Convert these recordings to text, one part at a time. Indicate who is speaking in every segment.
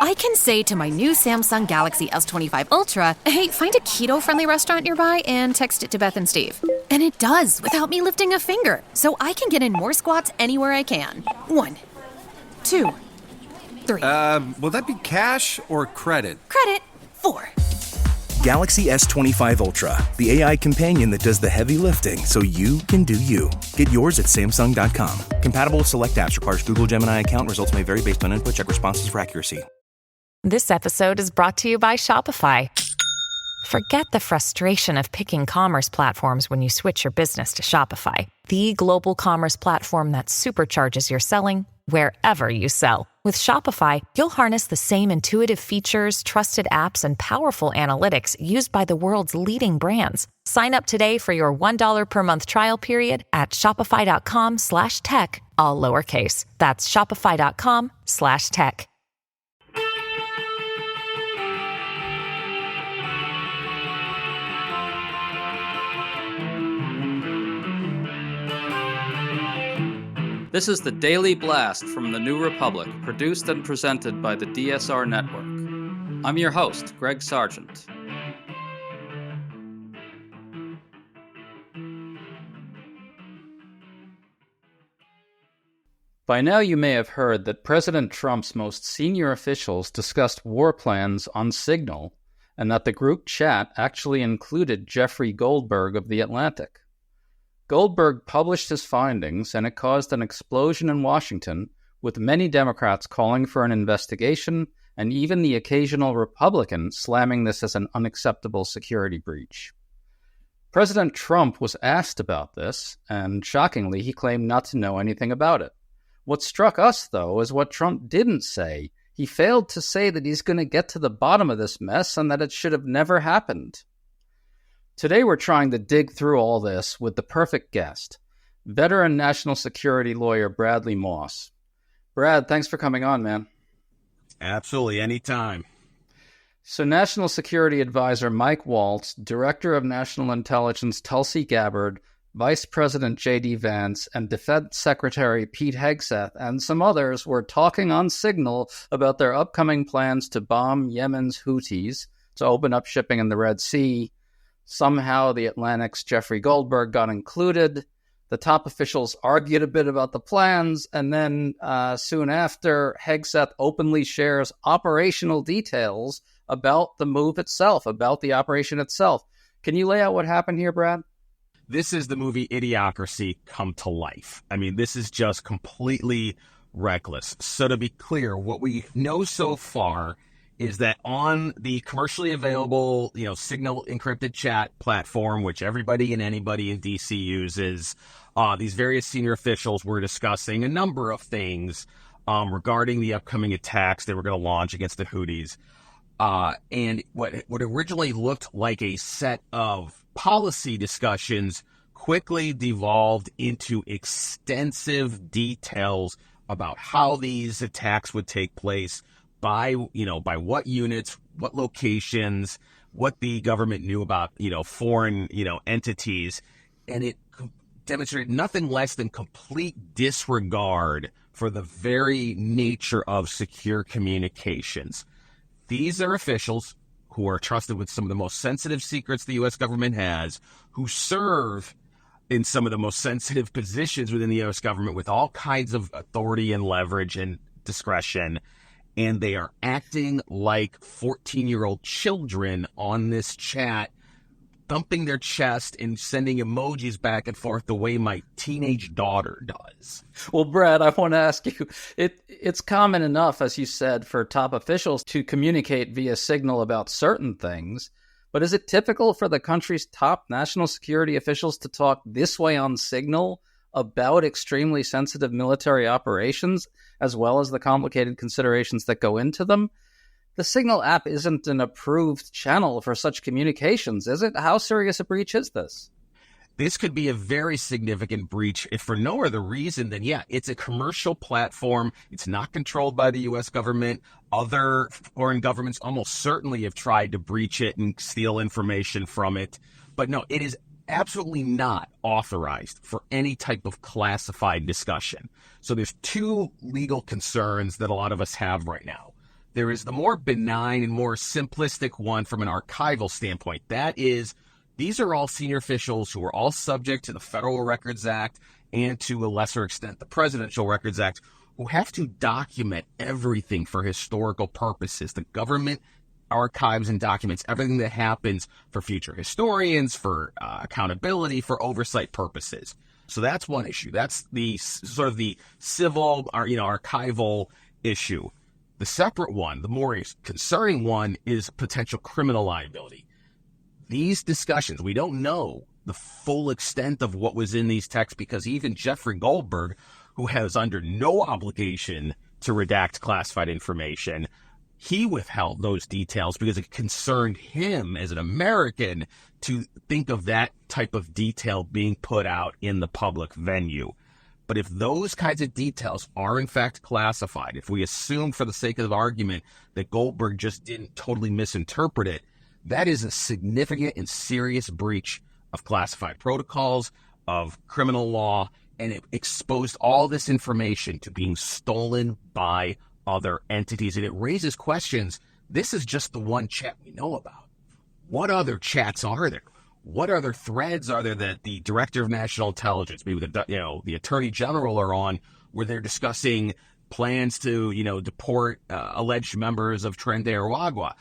Speaker 1: I can say to my new Samsung Galaxy S25 Ultra, hey, find a keto-friendly restaurant nearby and text it to Beth and Steve. And it does, without me lifting a finger. So I can get in more squats anywhere I can. 1, 2, 3.
Speaker 2: Will that be cash or credit?
Speaker 1: Credit. 4.
Speaker 3: Galaxy S25 Ultra, the AI companion that does the heavy lifting so you can do you. Get yours at Samsung.com. Compatible with select apps. Requires Google Gemini account. Results may vary based on input. Check responses for accuracy.
Speaker 4: This episode is brought to you by Shopify. Forget the frustration of picking commerce platforms when you switch your business to Shopify, the global commerce platform that supercharges your selling wherever you sell. With Shopify, you'll harness the same intuitive features, trusted apps, and powerful analytics used by the world's leading brands. Sign up today for your $1 per month trial period at shopify.com/tech, all lowercase. That's shopify.com/tech.
Speaker 5: This is the Daily Blast from the New Republic, produced and presented by the DSR Network. I'm your host, Greg Sargent. By now you may have heard that President Trump's most senior officials discussed war plans on Signal, and that the group chat actually included Jeffrey Goldberg of The Atlantic. Goldberg published his findings, and it caused an explosion in Washington, with many Democrats calling for an investigation and even the occasional Republican slamming this as an unacceptable security breach. President Trump was asked about this, and shockingly, he claimed not to know anything about it. What struck us, though, is what Trump didn't say. He failed to say that he's going to get to the bottom of this mess and that it should have never happened. Today we're trying to dig through all this with the perfect guest, veteran national security lawyer Bradley Moss. Brad, thanks for coming on, man.
Speaker 6: Absolutely, anytime.
Speaker 5: So National Security Advisor Mike Waltz, Director of National Intelligence Tulsi Gabbard, Vice President J.D. Vance, and Defense Secretary Pete Hegseth, and some others were talking on Signal about their upcoming plans to bomb Yemen's Houthis, to open up shipping in the Red Sea. Somehow the Atlantic's Jeffrey Goldberg got included. The top officials argued a bit about the plans, and then soon after, Hegseth openly shares operational details about the move itself, about the operation itself. Can you lay out what happened here, Brad?
Speaker 6: This is the movie Idiocracy come to life. I mean, this is just completely reckless. So to be clear, what we know so far is that on the commercially available, Signal encrypted chat platform, which everybody and anybody in DC uses, these various senior officials were discussing a number of things regarding the upcoming attacks they were going to launch against the Houthis. And what originally looked like a set of policy discussions quickly devolved into extensive details about how these attacks would take place, by what units, what locations, what the government knew about, foreign, entities. And it demonstrated nothing less than complete disregard for the very nature of secure communications. These are officials who are trusted with some of the most sensitive secrets the U.S. government has, who serve in some of the most sensitive positions within the U.S. government with all kinds of authority and leverage and discretion. And they are acting like 14-year-old children on this chat, thumping their chest and sending emojis back and forth the way my teenage daughter does.
Speaker 5: Well, Brad, I want to ask you, it's common enough, as you said, for top officials to communicate via Signal about certain things, but is it typical for the country's top national security officials to talk this way on Signal about extremely sensitive military operations, as well as the complicated considerations that go into them? The Signal app isn't an approved channel for such communications, is it? How serious a breach is this?
Speaker 6: This could be a very significant breach, if for no other reason than, it's a commercial platform. It's not controlled by the U.S. government. Other foreign governments almost certainly have tried to breach it and steal information from it. But no, it is absolutely not authorized for any type of classified discussion. So there's two legal concerns that a lot of us have right now. There is the more benign and more simplistic one from an archival standpoint. That is, these are all senior officials who are all subject to the Federal Records Act and to a lesser extent the Presidential Records Act, who have to document everything for historical purposes. The government archives and documents everything that happens for future historians, for accountability, for oversight purposes. So that's one issue. That's the sort of the civil, archival issue. The separate one, the more concerning one, is potential criminal liability. These discussions, we don't know the full extent of what was in these texts because even Jeffrey Goldberg, who has under no obligation to redact classified information, he withheld those details because it concerned him as an American to think of that type of detail being put out in the public venue. But if those kinds of details are in fact classified, if we assume for the sake of the argument that Goldberg just didn't totally misinterpret it, that is a significant and serious breach of classified protocols, of criminal law, and it exposed all this information to being stolen by other entities. And it raises questions. This is just the one chat we know about. What other chats are there? What other threads are there that the Director of National Intelligence, maybe the Attorney General are on, where they're discussing plans to, deport alleged members of Tren de Aragua?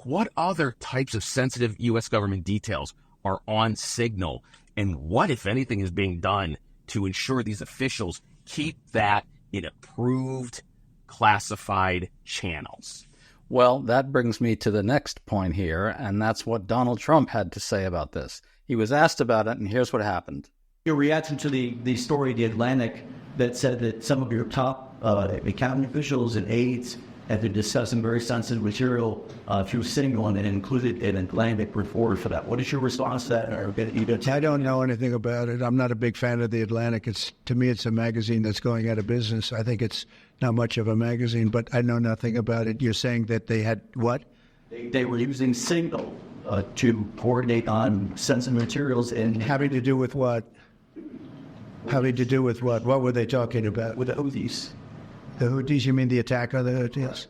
Speaker 6: What other types of sensitive U.S. government details are on Signal? And what, if anything, is being done to ensure these officials keep that in approved classified channels?
Speaker 5: Well, that brings me to the next point here, and that's what Donald Trump had to say about this. He was asked about it, and here's what happened.
Speaker 7: Your reaction to the story in The Atlantic that said that some of your top cabinet officials and aides had been discussing very sensitive material through Signal and included an Atlantic report for that. What is your response to that?
Speaker 8: I don't know anything about it. I'm not a big fan of The Atlantic. To me, it's a magazine that's going out of business. I think it's not much of a magazine, but I know nothing about it. You're saying that they had what?
Speaker 7: They were using Signal to coordinate on sensitive materials and
Speaker 8: having to do with what? Having to do with what? What were they talking about?
Speaker 7: With the Houthis.
Speaker 8: The Houthis? You mean the attack on the Houthis?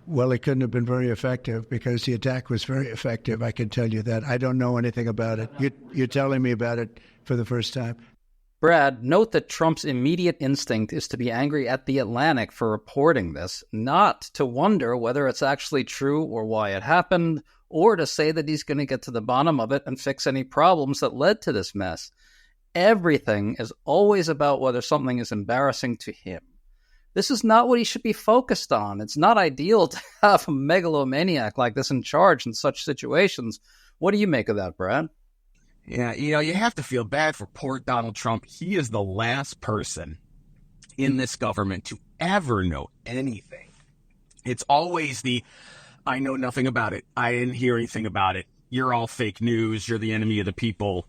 Speaker 8: Well, it couldn't have been very effective because the attack was very effective. I can tell you that. I don't know anything about it. You're telling me about it for the first time.
Speaker 5: Brad, note that Trump's immediate instinct is to be angry at The Atlantic for reporting this, not to wonder whether it's actually true or why it happened, or to say that he's going to get to the bottom of it and fix any problems that led to this mess. Everything is always about whether something is embarrassing to him. This is not what he should be focused on. It's not ideal to have a megalomaniac like this in charge in such situations. What do you make of that, Brad?
Speaker 6: Yeah, you have to feel bad for poor Donald Trump. He is the last person in this government to ever know anything. It's always I know nothing about it. I didn't hear anything about it. You're all fake news. You're the enemy of the people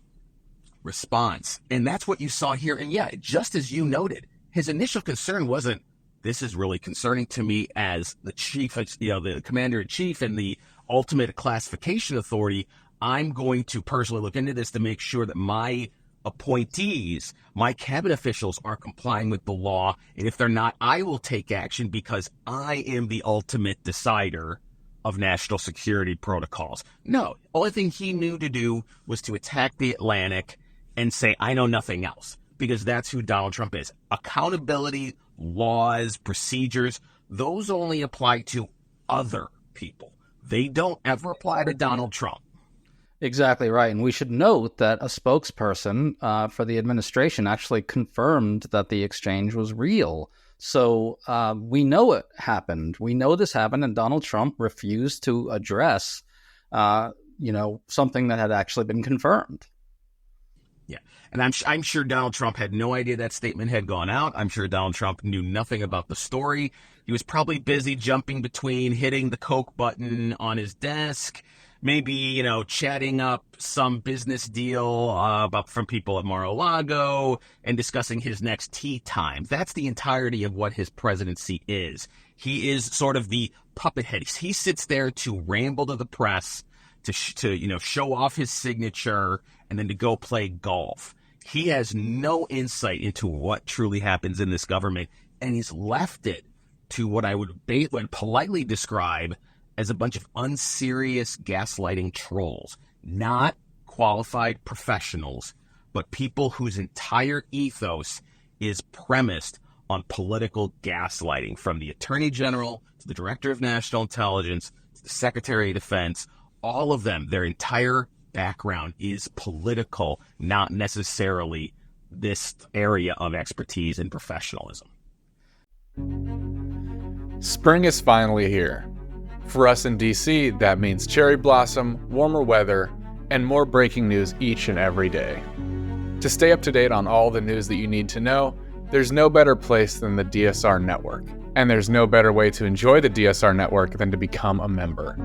Speaker 6: response. And that's what you saw here. And yeah, just as you noted, his initial concern wasn't, this is really concerning to me as the chief, the commander-in-chief and the ultimate classification authority. I'm going to personally look into this to make sure that my appointees, my cabinet officials are complying with the law. And if they're not, I will take action because I am the ultimate decider of national security protocols. No, only thing he knew to do was to attack The Atlantic and say, I know nothing else, because that's who Donald Trump is. Accountability, laws, procedures, those only apply to other people. They don't ever apply to Donald Trump.
Speaker 5: Exactly right. And we should note that a spokesperson for the administration actually confirmed that the exchange was real. So we know it happened. We know this happened, and Donald Trump refused to address, something that had actually been confirmed.
Speaker 6: Yeah, and I'm sure Donald Trump had no idea that statement had gone out. I'm sure Donald Trump knew nothing about the story. He was probably busy jumping between hitting the Coke button on his desk, maybe, chatting up some business deal from people at Mar-a-Lago and discussing his next tea time. That's the entirety of what his presidency is. He is sort of the puppet head. He sits there to ramble to the press, to show off his signature, and then to go play golf. He has no insight into what truly happens in this government, and he's left it to what I would politely describe as a bunch of unserious gaslighting trolls, not qualified professionals, but people whose entire ethos is premised on political gaslighting, from the Attorney General to the Director of National Intelligence to the Secretary of Defense. All of them, their entire background is political, not necessarily this area of expertise and professionalism.
Speaker 9: Spring is finally here. For us in DC, that means cherry blossom, warmer weather, and more breaking news each and every day. To stay up to date on all the news that you need to know, there's no better place than the DSR Network. And there's no better way to enjoy the DSR Network than to become a member.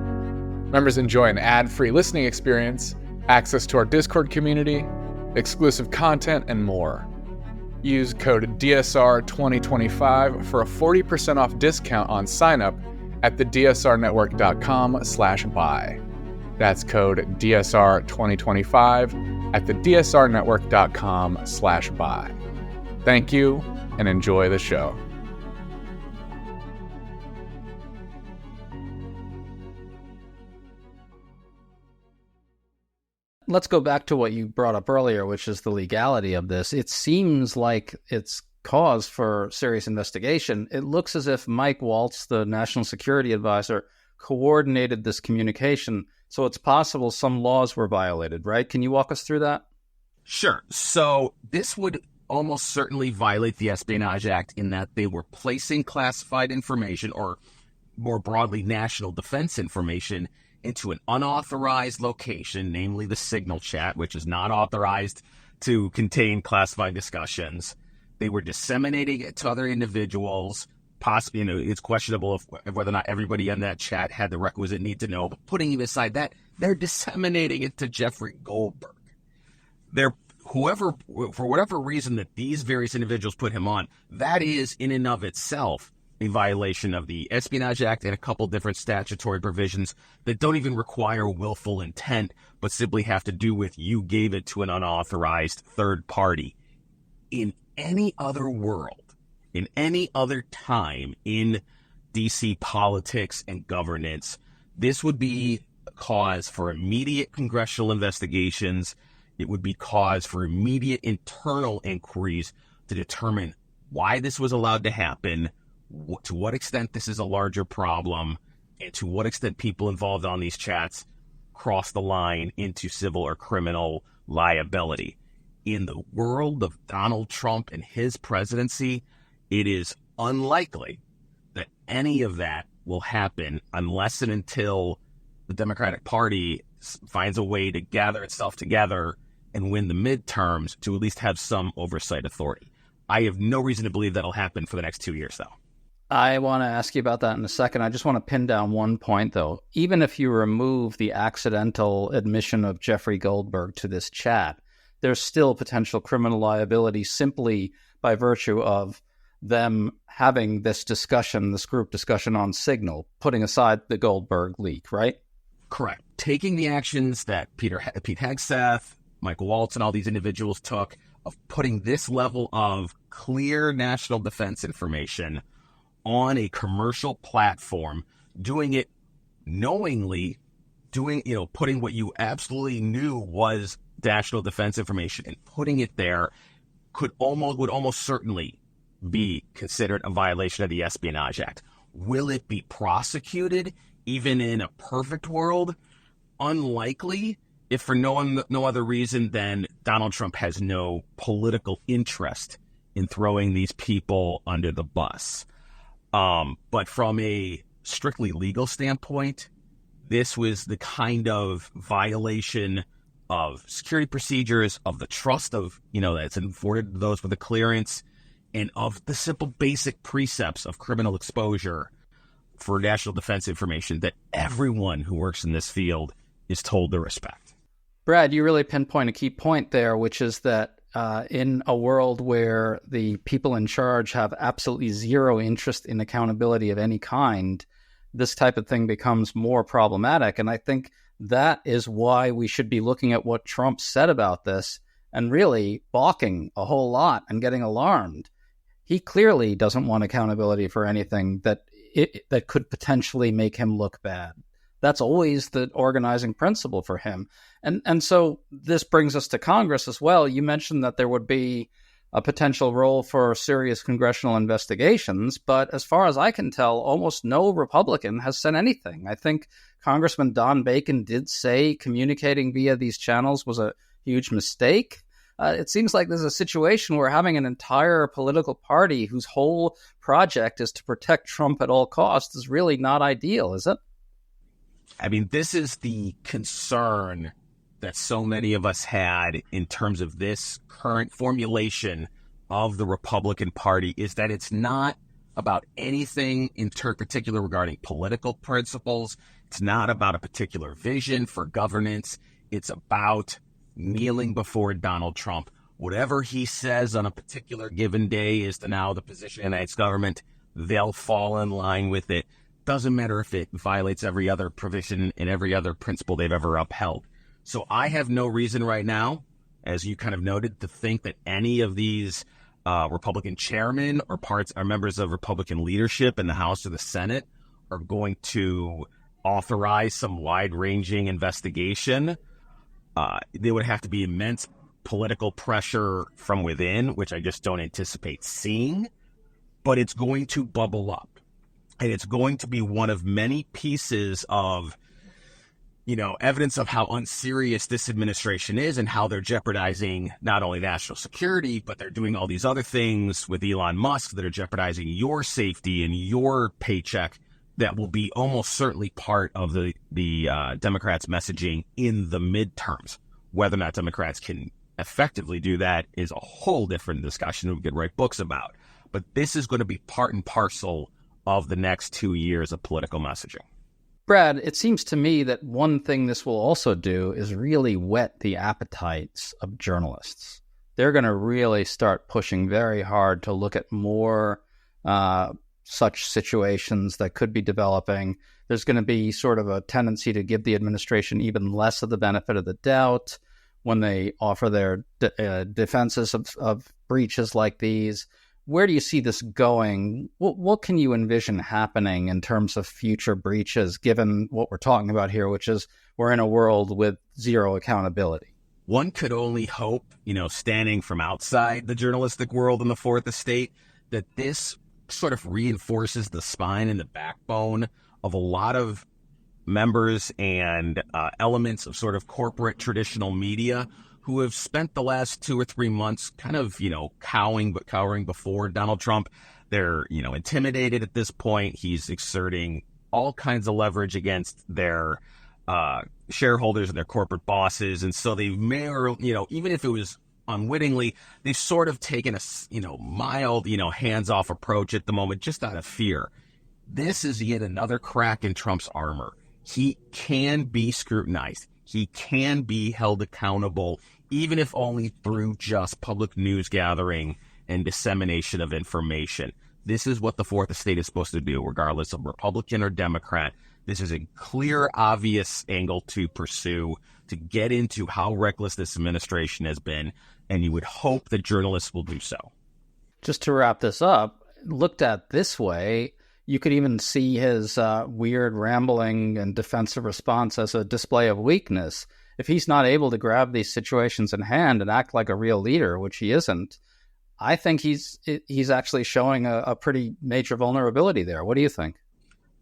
Speaker 9: Members enjoy an ad-free listening experience, access to our Discord community, exclusive content, and more. Use code DSR2025 for a 40% off discount on sign-up at thedsrnetwork.com/buy. That's code DSR2025 at thedsrnetwork.com/buy. Thank you, and enjoy the show.
Speaker 5: Let's go back to what you brought up earlier, which is the legality of this. It seems like it's cause for serious investigation. It looks as if Mike Waltz, the National Security Advisor, coordinated this communication. So it's possible some laws were violated, right? Can you walk us through that?
Speaker 6: Sure. So this would almost certainly violate the Espionage Act in that they were placing classified information, or more broadly, national defense information, into an unauthorized location, namely the Signal chat, which is not authorized to contain classified discussions. They were disseminating it to other individuals. Possibly, it's questionable if whether or not everybody in that chat had the requisite need to know. But putting aside that, they're disseminating it to Jeffrey Goldberg. For whatever reason that these various individuals put him on, that is in and of itself a violation of the Espionage Act and a couple different statutory provisions that don't even require willful intent, but simply have to do with you gave it to an unauthorized third party. In any other world, in any other time in DC politics and governance, this would be a cause for immediate congressional investigations. It would be cause for immediate internal inquiries to determine why this was allowed to happen, to what extent this is a larger problem, and to what extent people involved on these chats cross the line into civil or criminal liability. In the world of Donald Trump and his presidency, it is unlikely that any of that will happen unless and until the Democratic Party finds a way to gather itself together and win the midterms to at least have some oversight authority. I have no reason to believe that'll happen for the next 2 years, though.
Speaker 5: I want to ask you about that in a second. I just want to pin down one point, though. Even if you remove the accidental admission of Jeffrey Goldberg to this chat, there's still potential criminal liability simply by virtue of them having this discussion, this group discussion on Signal, putting aside the Goldberg leak, right?
Speaker 6: Correct. Taking the actions that Pete Hegseth, Michael Waltz, and all these individuals took of putting this level of clear national defense information on a commercial platform, doing it knowingly, putting what you absolutely knew was national defense information and putting it there would almost certainly be considered a violation of the Espionage Act. Will it be prosecuted even in a perfect world? Unlikely, if for no other reason than Donald Trump has no political interest in throwing these people under the bus. But from a strictly legal standpoint, this was the kind of violation of security procedures, of the trust of, that's afforded to those with a clearance, and of the simple basic precepts of criminal exposure for national defense information that everyone who works in this field is told to respect.
Speaker 5: Brad, you really pinpoint a key point there, which is that in a world where the people in charge have absolutely zero interest in accountability of any kind, this type of thing becomes more problematic. And I think that is why we should be looking at what Trump said about this and really balking a whole lot and getting alarmed. he clearly doesn't want accountability for anything that could potentially make him look bad. That's always the organizing principle for him. And so this brings us to Congress as well. You mentioned that there would be a potential role for serious congressional investigations, but as far as I can tell, almost no Republican has said anything. I think Congressman Don Bacon did say communicating via these channels was a huge mistake. It seems like there's a situation where having an entire political party whose whole project is to protect Trump at all costs is really not ideal, is it?
Speaker 6: I mean, this is the concern that so many of us had in terms of this current formulation of the Republican Party, is that it's not about anything in particular regarding political principles. It's not about a particular vision for governance. It's about kneeling before Donald Trump. Whatever he says on a particular given day is now the position of the United States government. They'll fall in line with it. Doesn't matter if it violates every other provision and every other principle they've ever upheld. So I have no reason right now, as you kind of noted, to think that any of these Republican chairmen or members of Republican leadership in the House or the Senate are going to authorize some wide-ranging investigation. There would have to be immense political pressure from within, which I just don't anticipate seeing, but it's going to bubble up. And it's going to be one of many pieces of, evidence of how unserious this administration is and how they're jeopardizing not only national security, but they're doing all these other things with Elon Musk that are jeopardizing your safety and your paycheck that will be almost certainly part of the Democrats' messaging in the midterms. Whether or not Democrats can effectively do that is a whole different discussion we could write books about. But this is going to be part and parcel of the next 2 years of political messaging.
Speaker 5: Brad, it seems to me that one thing this will also do is really whet the appetites of journalists. They're going to really start pushing very hard to look at more such situations that could be developing. There's going to be sort of a tendency to give the administration even less of the benefit of the doubt when they offer their defenses of breaches like these. Where do you see this going? What can you envision happening in terms of future breaches, given what we're talking about here, which is we're in a world with zero accountability?
Speaker 6: One could only hope, standing from outside the journalistic world in the fourth estate, that this sort of reinforces the spine and the backbone of a lot of members and elements of sort of corporate traditional media who have spent the last 2 or 3 months kind of, cowering before Donald Trump. They're, intimidated at this point. He's exerting all kinds of leverage against their shareholders and their corporate bosses. And so they may, or, even if it was unwittingly, they've sort of taken a, mild, hands-off approach at the moment, just out of fear. This is yet another crack in Trump's armor. He can be scrutinized. He can be held accountable, even if only through just public news gathering and dissemination of information. This is what the fourth estate is supposed to do, regardless of Republican or Democrat. This is a clear, obvious angle to pursue to get into how reckless this administration has been, and you would hope that journalists will do so.
Speaker 5: Just to wrap this up, looked at this way, you could even see his weird rambling and defensive response as a display of weakness. If he's not able to grab these situations in hand and act like a real leader, which he isn't, I think he's actually showing a pretty major vulnerability there. What do you think?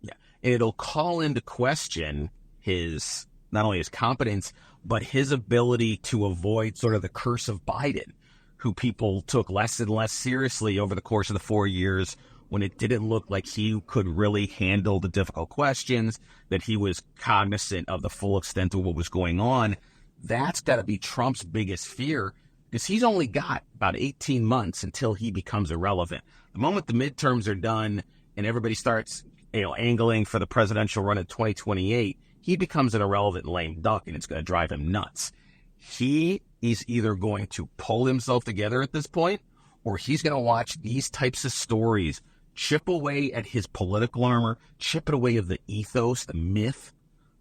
Speaker 6: Yeah, it'll call into question his not only his competence, but his ability to avoid sort of the curse of Biden, who people took less and less seriously over the course of the 4 years when it didn't look like he could really handle the difficult questions, that he was cognizant of the full extent of what was going on. That's got to be Trump's biggest fear, because he's only got about 18 months until he becomes irrelevant. The moment the midterms are done and everybody starts angling for the presidential run in 2028, he becomes an irrelevant lame duck, and it's going to drive him nuts. He is either going to pull himself together at this point, or he's going to watch these types of stories chip away at his political armor, chip it away of the ethos, the myth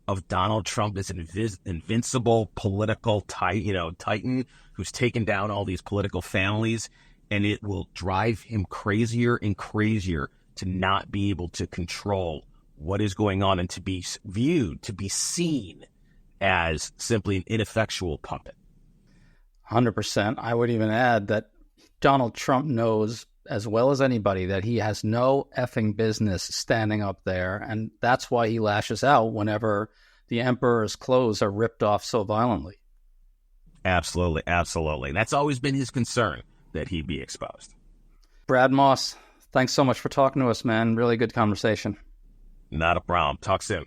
Speaker 6: of Donald Trump as an invincible political titan who's taken down all these political families. and it will drive him crazier and crazier to not be able to control what is going on and to be viewed, to be seen as simply an ineffectual puppet.
Speaker 5: 100%. I would even add that Donald Trump knows as well as anybody that he has no effing business standing up there, and that's why he lashes out whenever the emperor's clothes are ripped off so violently.
Speaker 6: Absolutely, absolutely. That's always been his concern, that he be exposed.
Speaker 5: Brad Moss, thanks so much for talking to us, man. Really good conversation.
Speaker 6: Not a problem. Talk soon.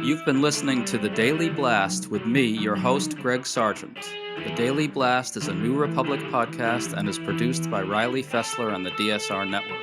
Speaker 5: You've been listening to The Daily Blast with me, your host, Greg Sargent. The Daily Blast is a New Republic podcast and is produced by Riley Fessler and the DSR Network.